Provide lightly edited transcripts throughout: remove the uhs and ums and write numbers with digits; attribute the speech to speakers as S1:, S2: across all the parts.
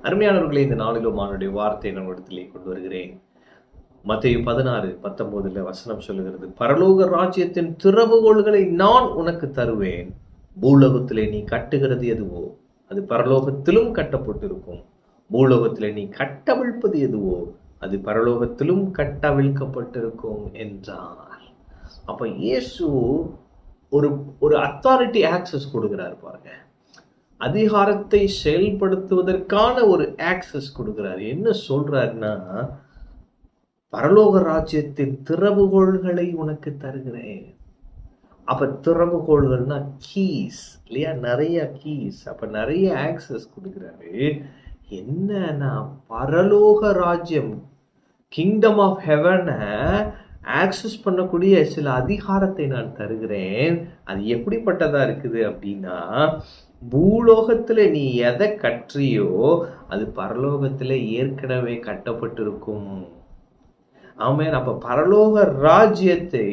S1: அருமையானவர்களே, இந்த நாளிலும் அவனுடைய வார்த்தையை நம்மிடத்திலே கொண்டு வருகிறேன். மத்தேயு 16:19 வசனம் சொல்லுகிறது, பரலோக ராஜ்யத்தின் திறவுகோல்களை நான் உனக்கு தருவேன். பூலோகத்திலே நீ கட்டுகிறது எதுவோ அது பரலோகத்திலும் கட்டப்பட்டிருக்கும். பூலோகத்திலே நீ கட்டவிழ்ப்பது எதுவோ அது பரலோகத்திலும் கட்டவிழ்க்கப்பட்டிருக்கும் என்றார். அப்ப இயேசு ஒரு அத்தாரிட்டி ஆக்சஸ் கொடுக்கிறார் பாருங்க. அதிகாரத்தை செயல்படுத்துவதற்கான ஒரு ஆக்சஸ் கொடுக்கிறார். என்ன சொல்றாருன்னா, பரலோக ராஜ்யத்தின் திறவுகோள்களை உனக்கு தருகிறேன். அப்ப திறவுகோள்கள்னா கீஸ் இல்லையா? நிறைய கீஸ். அப்ப நிறைய ஆக்சஸ் கொடுக்கிறாரு. என்னன்னா, பரலோக ராஜ்யம், கிங்டம் ஆஃப் ஹெவனை ஆக்சஸ் பண்ணக்கூடிய சில அதிகாரத்தை நான் தருகிறேன். அது எப்படிப்பட்டதா இருக்குது அப்படின்னா, பூலோகத்துல நீ எதை கற்றியோ அது பரலோகத்துல ஏற்கனவே கட்டப்பட்டிருக்கும். ஆமென். அப்ப பரலோக ராஜ்யத்தை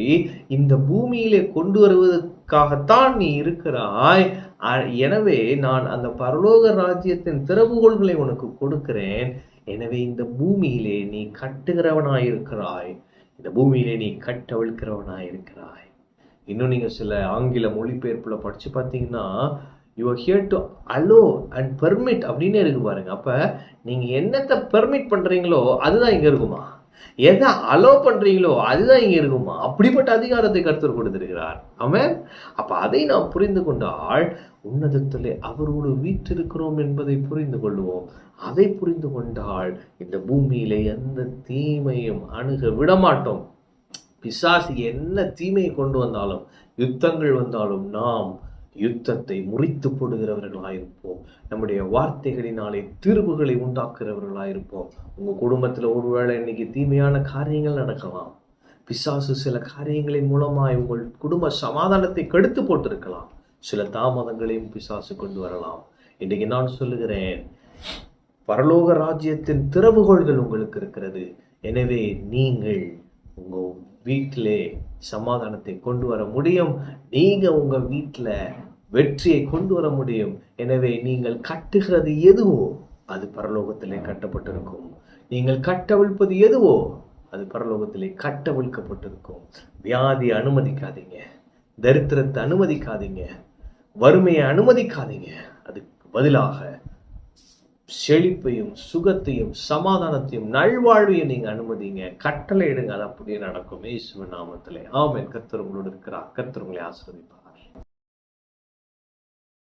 S1: இந்த பூமியிலே கொண்டு வருவதற்காகத்தான் நீ இருக்கிறாய். எனவே நான் அந்த பரலோக ராஜ்யத்தின் திறவுகோள்களை உனக்கு கொடுக்கிறேன். எனவே இந்த பூமியிலே நீ கட்டுகிறவனாயிருக்கிறாய், இந்த பூமியிலே நீ கட்டவிழ்க்கிறவனாயிருக்கிறாய். இன்னும் நீங்க சில ஆங்கில மொழிபெயர்ப்புல படிச்சு பார்த்தீங்கன்னா, you are here to allow and permit அப்படின்னு இருக்கு பாருங்க. அப்ப நீங்க என்னத்தை பெர்மிட் பண்றீங்களோ அதுதான் இங்க இருக்குமா, எதை அலோ பண்றீங்களோ அதுதான் இங்க இருக்குமா. அப்படிப்பட்ட அதிகாரத்தை கர்த்தர் கொடுத்திருக்கிறார். ஆமென். அப்ப அதை நாம் புரிந்து கொண்டால் உன்னதத்திலே அவரோடு வீற்றிருக்கிறோம் என்பதை புரிந்து கொள்வோம். அதை புரிந்து கொண்டால் இந்த பூமியிலே எந்த தீமையும் அணுக விடமாட்டோம். பிசாசு என்ன தீமையை கொண்டு வந்தாலும், யுத்தங்கள் வந்தாலும் நாம் யுத்தத்தை முறித்து போடுகிறவர்களாயிருப்போம். நம்முடைய வார்த்தைகளினாலே தீர்வுகளை உண்டாக்குறவர்களாயிருப்போம். உங்க குடும்பத்துல ஒருவேளை இன்னைக்கு தீமையான காரியங்கள் நடக்கலாம். பிசாசு சில காரியங்களின் மூலமாய் உங்கள் குடும்ப சமாதானத்தை கெடுத்து போட்டிருக்கலாம். சில தாமதங்களையும் பிசாசு கொண்டு வரலாம். இன்றைக்கு நான் சொல்லுகிறேன், பரலோக ராஜ்யத்தின் திறவுகோள்கள் உங்களுக்கு இருக்கிறது. எனவே நீங்கள் உங்க வீட்டிலே சமாதானத்தை கொண்டு வர முடியும். நீங்க உங்க வீட்டில் வெற்றியை கொண்டு வர முடியும். எனவே நீங்கள் கட்டுகிறது எதுவோ அது பரலோகத்திலே கட்டப்பட்டிருக்கும். நீங்கள் கட்டவிழ்ப்பது எதுவோ அது பரலோகத்திலே கட்டவிழ்க்கப்பட்டிருக்கும். வியாதியை அனுமதிக்காதீங்க, தரித்திரத்தை அனுமதிக்காதீங்க, வறுமையை அனுமதிக்காதீங்க. அதுக்கு பதிலாக செழிப்பையும் சுகத்தையும் சமாதானத்தையும் நல்வாழ்வையும் நீங்க அனுமதிங்க. கட்டளை இடுங்க, அது அப்படியே நடக்கும். இயேசுவின் நாமத்திலே ஆமென். கர்த்தர் உங்களோடு இருக்கிறார். கர்த்தர் உங்களை ஆசீர்வதிப்பார்.